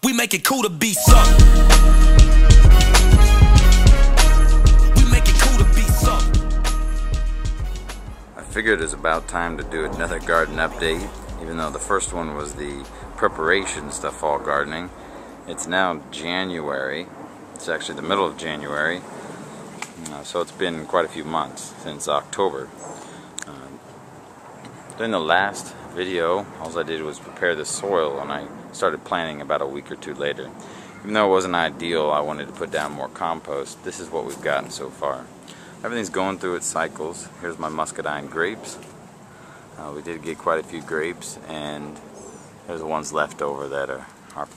We make it cool to be sucked. We make it cool to be sucked. I figured it was about time to do another garden update, even though the first one was the preparations to fall gardening. It's now January. It's actually the middle of January, so it's been quite a few months since October. During the last video, all I did was prepare the soil, and I started planting about a week or two later. Even though it wasn't ideal, I wanted to put down more compost. This is what we've gotten so far. Everything's going through its cycles. Here's my muscadine grapes. We did get quite a few grapes, and there's the ones left over that are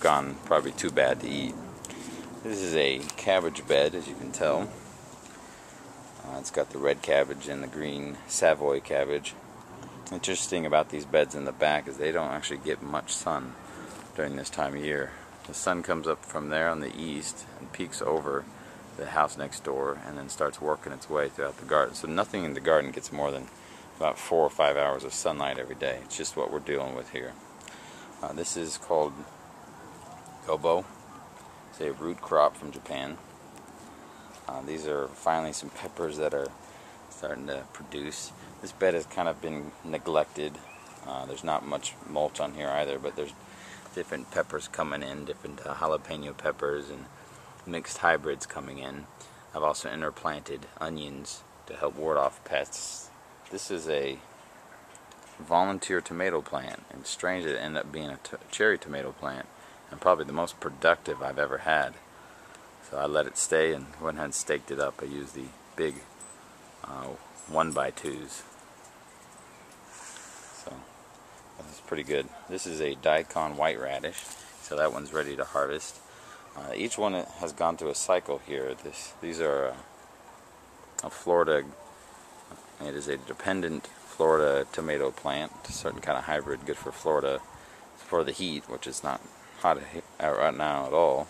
gone, probably too bad to eat. This is a cabbage bed, as you can tell. It's got the red cabbage and the green Savoy cabbage. Interesting about these beds in the back is they don't actually get much sun during this time of year. The sun comes up from there on the east and peeks over the house next door and then starts working its way throughout the garden. So nothing in the garden gets more than about 4 or 5 hours of sunlight every day. It's just what we're dealing with here. This is called gobo. It's a root crop from Japan. These are finally some peppers that are starting to produce. This bed has kind of been neglected. There's not much mulch on here either, but there's different peppers coming in, different jalapeno peppers and mixed hybrids coming in. I've also interplanted onions to help ward off pests. This is a volunteer tomato plant, and it's strange that it ended up being a cherry tomato plant, and probably the most productive I've ever had. So I let it stay and went ahead and staked it up. I used the big 1x2s. So this is pretty good. This is a daikon white radish, so that one's ready to harvest. Each one has gone through a cycle here. These are a Florida. It is a dependent Florida tomato plant, a certain kind of hybrid, good for Florida for the heat, which is not hot out right now at all.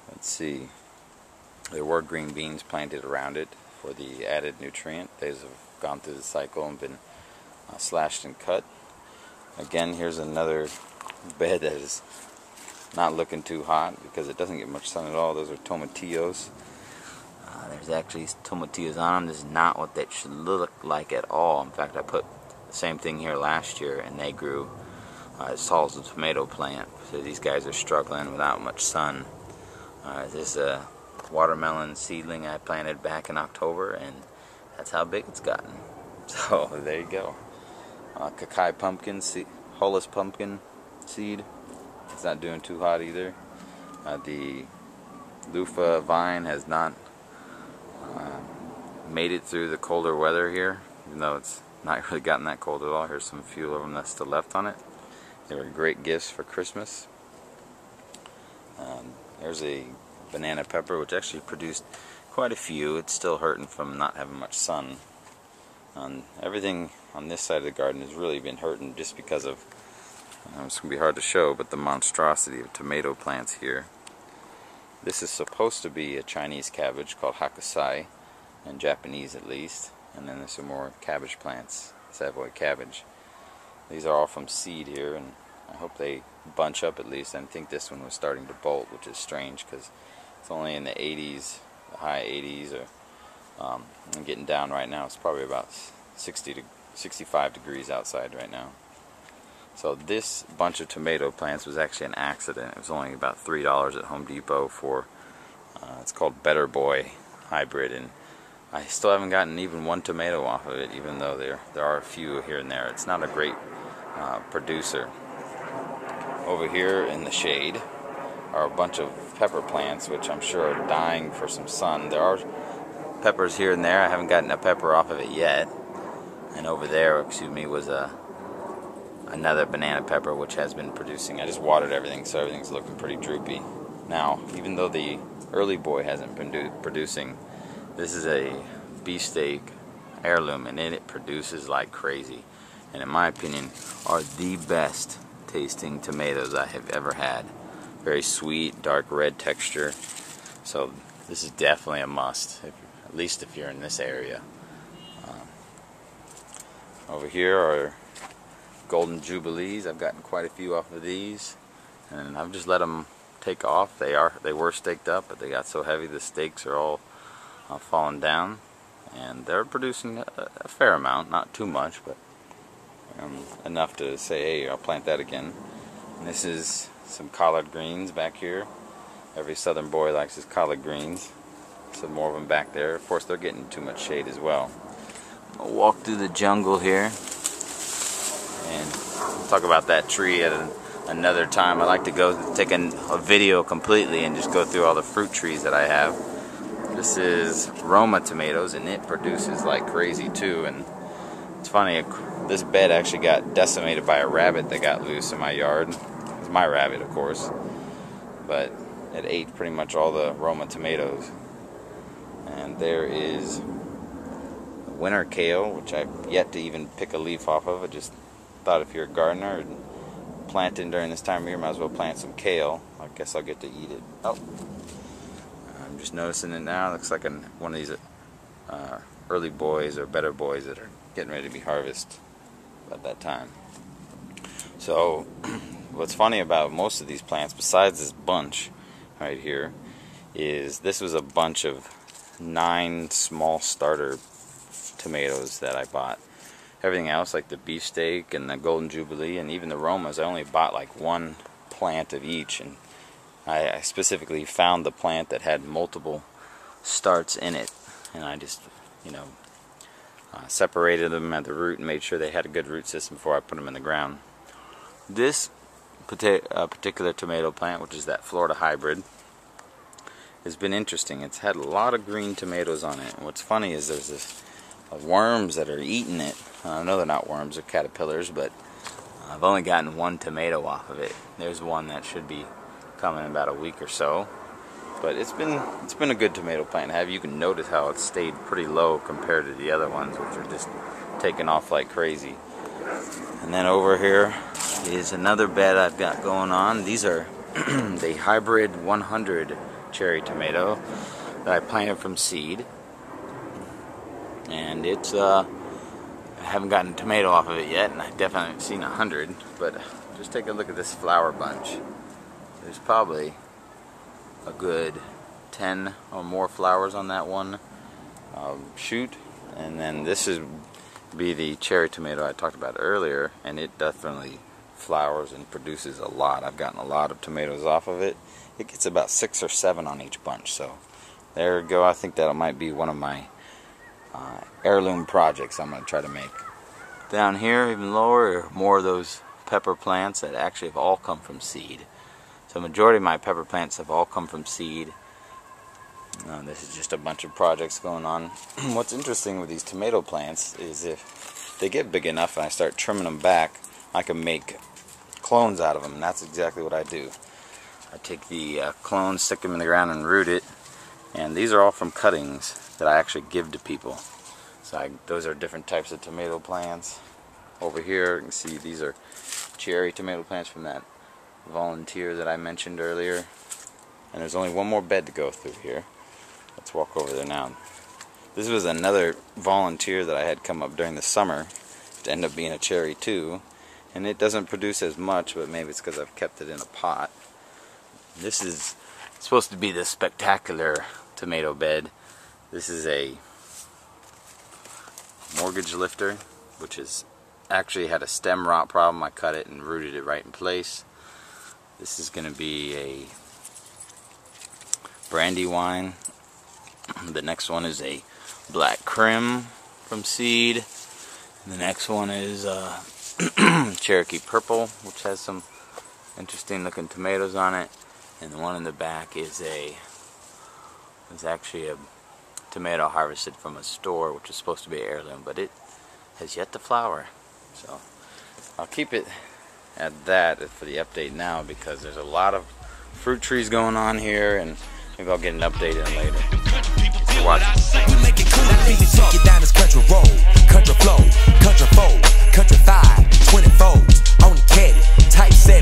Let's see. There were green beans planted around it for the added nutrient. These have gone through the cycle and been slashed and cut. Again, here's another bed that is not looking too hot because it doesn't get much sun at all. Those are tomatillos. There's actually tomatillos on them. This is not what that should look like at all. In fact, I put the same thing here last year and they grew as tall as a tomato plant. So these guys are struggling without much sun. This is a watermelon seedling I planted back in October, and that's how big it's gotten. So there you go. Kakai pumpkin, Hollis pumpkin seed. It's not doing too hot either. The loofah vine has not made it through the colder weather here, even though it's not really gotten that cold at all. Here's some few of them that's still left on it. They were great gifts for Christmas. There's a banana pepper, which actually produced quite a few. It's still hurting from not having much sun. Everything on this side of the garden has really been hurting just because of, it's going to be hard to show, but the monstrosity of tomato plants here. This is supposed to be a Chinese cabbage called hakusai, in Japanese at least. And then there's some more cabbage plants, Savoy cabbage. These are all from seed here, and I hope they bunch up at least. I think this one was starting to bolt, which is strange because it's only in the 80s, the high 80s, or I'm getting down right now. It's probably about 60 to 65 degrees outside right now. So this bunch of tomato plants was actually an accident. It was only about $3 at Home Depot for, it's called Better Boy hybrid, and I still haven't gotten even one tomato off of it, even though there are a few here and there. It's not a great producer. Over here in the shade are a bunch of pepper plants, which I'm sure are dying for some sun. There are peppers here and there. I haven't gotten a pepper off of it yet. And over there, was another banana pepper, which has been producing. I just watered everything, so everything's looking pretty droopy. Now, even though the early boy hasn't been producing, this is a beefsteak heirloom, and it produces like crazy. And in my opinion, are the best tasting tomatoes I have ever had. Very sweet, dark red texture. So this is definitely a must, at least if you're in this area. Over here are golden jubilees. I've gotten quite a few off of these. and I've just let them take off. They were staked up, but they got so heavy the stakes are all falling down, and they're producing a fair amount, not too much, but enough to say, hey, I'll plant that again. And this is some collard greens back here. Every southern boy likes his collard greens. Some more of them back there. Of course, they're getting too much shade as well. I'll walk through the jungle here and talk about that tree at another time. I like to go take a video completely and just go through all the fruit trees that I have. This is Roma tomatoes, and it produces like crazy too. And it's funny, this bed actually got decimated by a rabbit that got loose in my yard. It was my rabbit, of course, but it ate pretty much all the Roma tomatoes. And there is winter kale, which I've yet to even pick a leaf off of. I just thought if you're a gardener and planting during this time of year, might as well plant some kale. I guess I'll get to eat it. Oh, I'm just noticing it now. It looks like one of these early boys or better boys that are getting ready to be harvested at that time. So what's funny about most of these plants, besides this bunch right here, is this was a bunch of 9 small starter tomatoes that I bought. Everything else, like the beefsteak and the golden jubilee and even the Romas, I only bought like 1 plant of each, and I specifically found the plant that had multiple starts in it, and I just, separated them at the root and made sure they had a good root system before I put them in the ground. This particular tomato plant, which is that Florida hybrid, has been interesting. It's had a lot of green tomatoes on it. And what's funny is there's this worms that are eating it. I know they're not worms, they're caterpillars, but I've only gotten 1 tomato off of it. There's one that should be coming in about a week or so. But it's been a good tomato plant to have. You can notice how it's stayed pretty low compared to the other ones, which are just taking off like crazy. And then over here is another bed I've got going on. These are the hybrid 100 cherry tomato that I planted from seed, and it's I haven't gotten a tomato off of it yet, and I definitely haven't seen 100. But just take a look at this flower bunch. There's probably a good 10 or more flowers on that one shoot, and then this is be the cherry tomato I talked about earlier, and it definitely flowers and produces a lot. I've gotten a lot of tomatoes off of it. It gets about 6 or 7 on each bunch, so there we go. I think that might be one of my heirloom projects I'm going to try to make. Down here, even lower, are more of those pepper plants that actually have all come from seed. So the majority of my pepper plants have all come from seed. This is just a bunch of projects going on. What's interesting with these tomato plants is if they get big enough and I start trimming them back, I can make clones out of them, and that's exactly what I do. I take the clones, stick them in the ground and root it, and these are all from cuttings that I actually give to people. So those are different types of tomato plants. Over here you can see these are cherry tomato plants from that volunteer that I mentioned earlier. And there's only one more bed to go through here. Let's walk over there now. This was another volunteer that I had come up during the summer. It ended up being a cherry too. And it doesn't produce as much, but maybe it's because I've kept it in a pot. This is supposed to be the spectacular tomato bed. This is a mortgage lifter, which is actually had a stem rot problem. I cut it and rooted it right in place. This is going to be a Brandywine. The next one is a Black Crim from seed. And the next one is Cherokee Purple, which has some interesting looking tomatoes on it. And the one in the back is actually a tomato harvested from a store, which is supposed to be an heirloom, but it has yet to flower. So I'll keep it at that for the update now, because there's a lot of fruit trees going on here, and maybe I'll get an update in later. Thanks for watching. We make it cool to be tough. Get down this country road, country flow, country fold, country 5, 20 folds on the caddy, type 7.